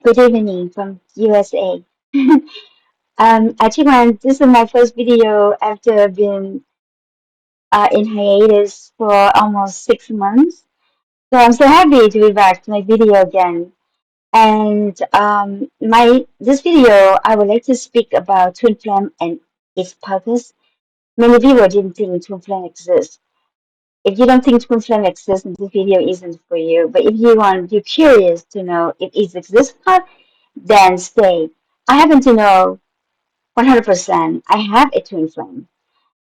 Good evening from USA. Actually, this is my first video after being in hiatus for almost 6 months. So I'm so happy to be back to my video again. And my this video, I would like to speak about twin flame and its purpose. Many people didn't think twin flame exists. If you don't think twin flame exists, then this video isn't for you. But if you're curious to know if it exists or not, then stay. I happen to know 100%. I have a twin flame.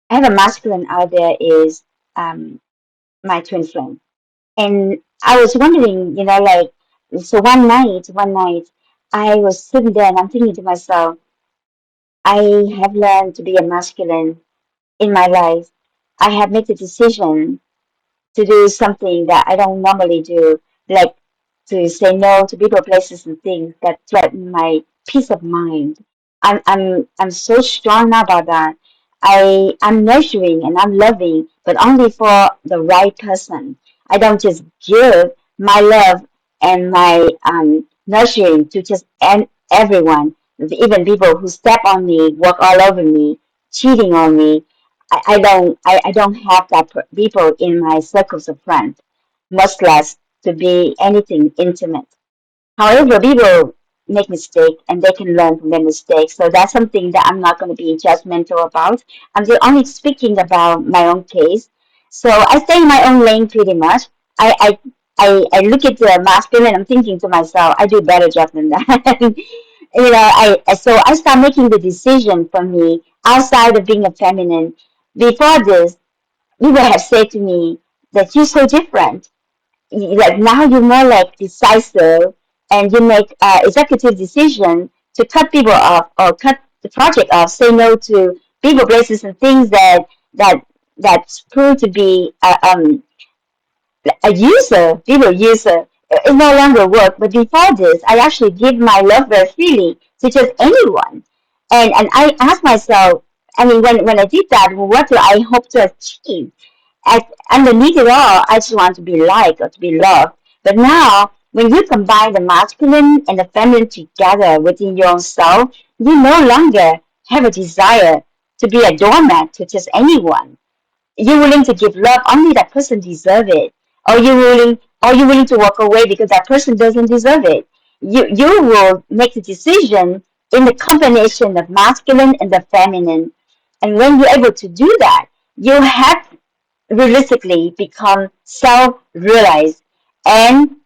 I have a masculine out there is um, my twin flame. And I was wondering, so one night, I was sitting there and I'm thinking to myself, I have learned to be a masculine in my life. I have made the decision to do something that I don't normally do, like to say no to people, places, and things that threaten my peace of mind. I'm so strong now about that. I'm nurturing and I'm loving, but only for the right person. I don't just give my love and my nurturing to just everyone, even people who step on me, walk all over me, cheating on me. I don't have that people in my circles of friends, much less to be anything intimate. However, people make mistakes and they can learn from their mistakes. So that's something that I'm not going to be judgmental about. I'm just only speaking about my own case. So I stay in my own lane pretty much. I I I look at the masculine and I'm thinking to myself, I do a better job than that. So I start making the decision for me outside of being a feminine. Before this, people have said to me that you're so different. Like now you're more like decisive and you make executive decision to cut people off or cut the project off, say no to people, places, and things that that's proved to be a user, people user, it no longer work. But before this, I actually give my love very freely to just anyone. And I ask myself, I mean, when I did that, what do I hope to achieve? Underneath it all, I just want to be liked or to be loved. But now, when you combine the masculine and the feminine together within your own self, you no longer have a desire to be a doormat to just anyone. You're willing to give love, only that person deserve it. Or you willing to walk away because that person doesn't deserve it. You will make the decision in the combination of masculine and the feminine. And when you're able to do that, you have realistically become self-realized. And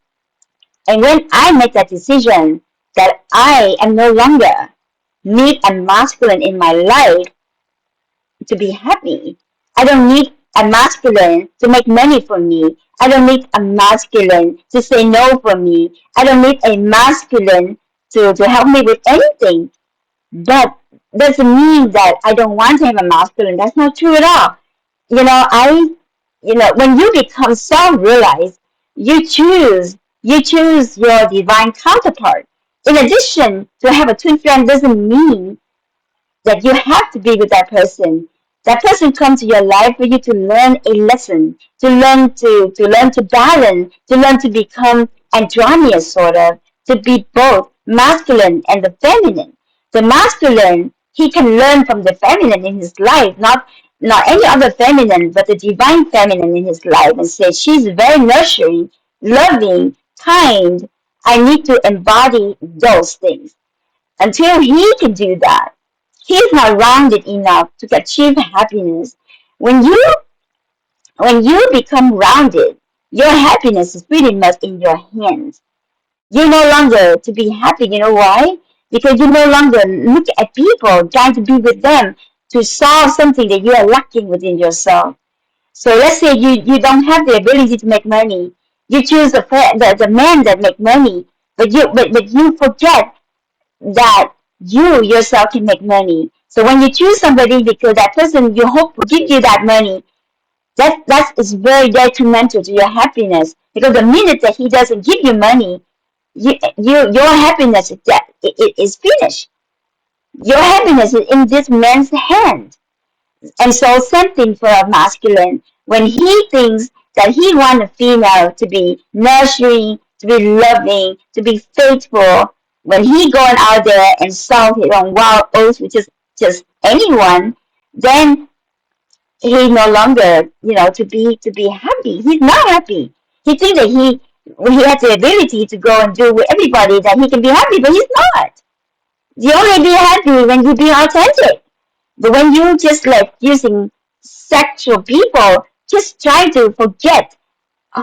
when I make that decision that I am no longer need a masculine in my life to be happy. I don't need a masculine to make money for me. I don't need a masculine to say no for me. I don't need a masculine to help me with anything. But doesn't mean that I don't want to have a masculine. That's not true at all. You know, when you become self-realized, you choose your divine counterpart. In addition, to have a twin flame doesn't mean that you have to be with that person. That person comes to your life for you to learn a lesson, to learn to balance, to learn to become androgynous sort of, to be both masculine and the feminine. The masculine, he can learn from the feminine in his life, not any other feminine, but the divine feminine in his life, and say she's very nurturing, loving, kind. I need to embody those things. Until he can do that, he is not rounded enough to achieve happiness. When you when you become rounded, your happiness is pretty much in your hands. You're no longer to be happy. You know why? Because you no longer look at people trying to be with them to solve something that you are lacking within yourself. So let's say you don't have the ability to make money. You choose the man that make money, but you forget that you yourself can make money. So when you choose somebody because that person you hope will give you that money, that is very detrimental to your happiness. Because the minute that he doesn't give you money, your happiness is finished. Your happiness is in this man's hand. And so same thing for a masculine. When he thinks that he wants a female to be nurturing, to be loving, to be faithful, When he going out there and sow his own wild oats with just anyone, then he no longer, to be happy. He's not happy. He thinks that he has the ability to go and do with everybody that he can be happy, but he's not. You only be happy when you be authentic. But when you just like using sexual people, just try to forget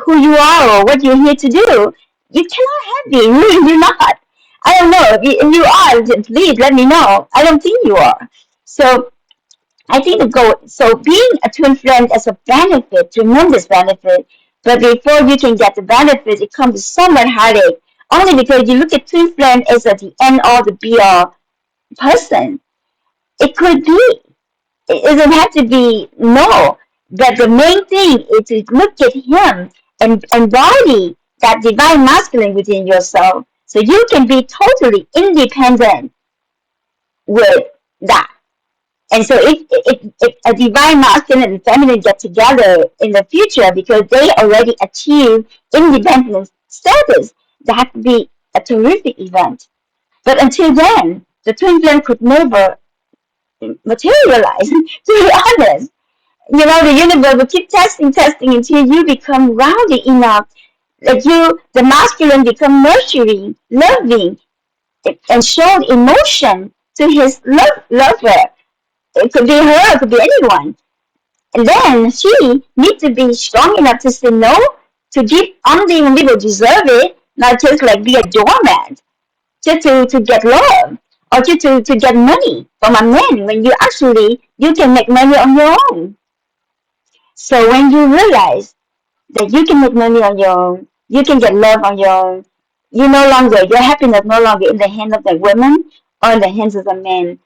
who you are or what you're here to do. You cannot be. You're not. I don't know. If you are, please let me know. I don't think you are. So I think the goal. So being a twin flame is a benefit, tremendous benefit. But before you can get the benefit, it comes with so much heartache. Only because you look at twin flame as at the end all, the be all person. It could be. It doesn't have to be no. But the main thing is to look at him and embody that divine masculine within yourself, so you can be totally independent with that. And so if a divine masculine and feminine get together in the future because they already achieve independent status, that would be a terrific event. But until then, the twin flame could never materialize, to be honest. The universe will keep testing, testing until you become rounded enough that the masculine, become nurturing, loving, and show emotion to his lover. It could be her, it could be anyone. And then she needs to be strong enough to say no, to give only when people deserve it, not just like be a doormat, just to get love, or just to get money from a man when you can make money on your own. So when you realize that you can make money on your own, you can get love on your own, your happiness no longer in the hands of the women or in the hands of the men,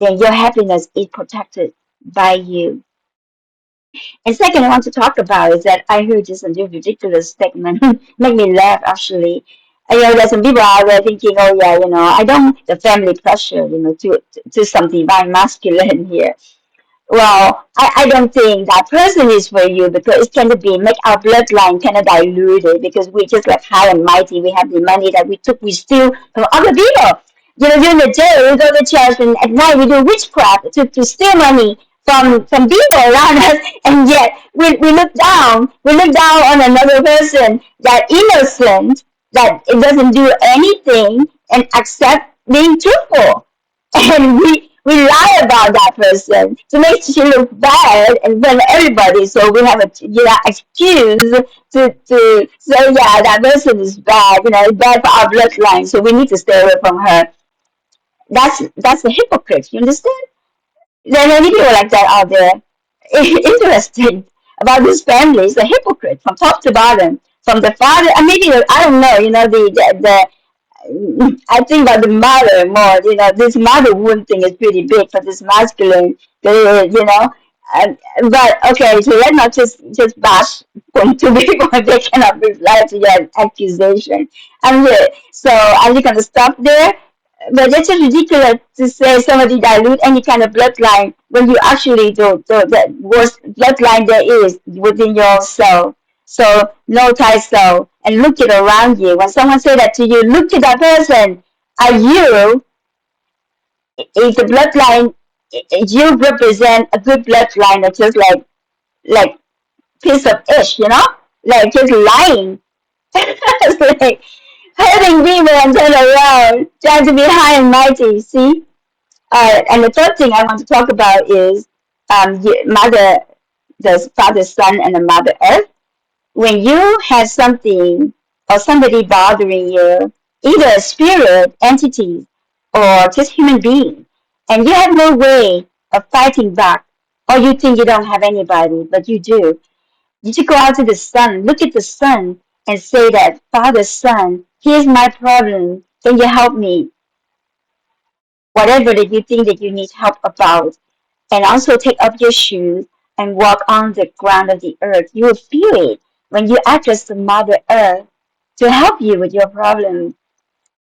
then your happiness is protected by you. And second, I want to talk about is that I heard just a ridiculous statement, make me laugh actually. There's some people out there thinking, oh yeah, I don't the family pressure, to some divine masculine here. Well, I don't think that person is for you because it's going to be make our bloodline kind of diluted because we just like high and mighty. We have the money that we steal from other people. During the day we go to church and at night we do witchcraft to steal money from people around us, and yet we look down on another person that innocent, that it doesn't do anything and accept being truthful, and we lie about that person to make she look bad in front of everybody. So we have a excuse to say that person is bad. It's bad for our bloodline. So we need to stay away from her. That's a hypocrite. You understand? There are many people like that out there. Interesting about this family. It's a hypocrite from top to bottom. From the father, and maybe I don't know. The I think about the mother more. This mother wound thing is pretty big for this masculine. And, but okay, so let's not just bash on two people if they cannot reply to your accusation. So I'm just gonna stop there. But it's just ridiculous to say somebody dilute any kind of bloodline when you actually do the worst bloodline there is within yourself. So no tie so, and look it around you. When someone say that to you, look to that person. Are you, if the bloodline, you represent a good bloodline, or just like piece of ish, like just lying. It's like hurting people and turn around, trying to be high and mighty. See. And the third thing I want to talk about is mother, the father, son, and the mother earth. When you have something or somebody bothering you, either a spirit, entity, or just human being, and you have no way of fighting back, or you think you don't have anybody, but you do, you should go out to the sun, look at the sun, and say that, Father, Son, here's my problem. Can you help me? Whatever that you think that you need help about, and also take up your shoes and walk on the ground of the earth. You will feel it when you address the Mother Earth to help you with your problem.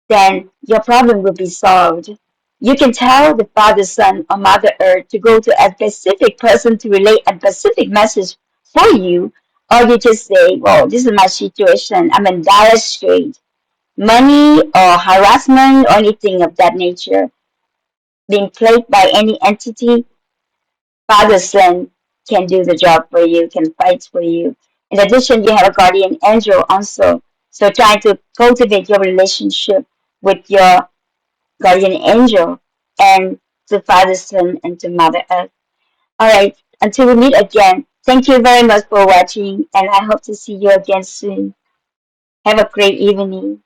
Then your problem will be solved. You can tell the Father, Son, or Mother Earth to go to a specific person to relay a specific message for you, or you just say, "Well, this is my situation. I'm in dire strait. money or harassment or anything of that nature being played by any entity, Father's Son can do the job for you, can fight for you. In addition, you have a guardian angel also. So try to cultivate your relationship with your guardian angel and to Father, Son, and to Mother Earth. All right, until we meet again, thank you very much for watching, and I hope to see you again soon. Have a great evening.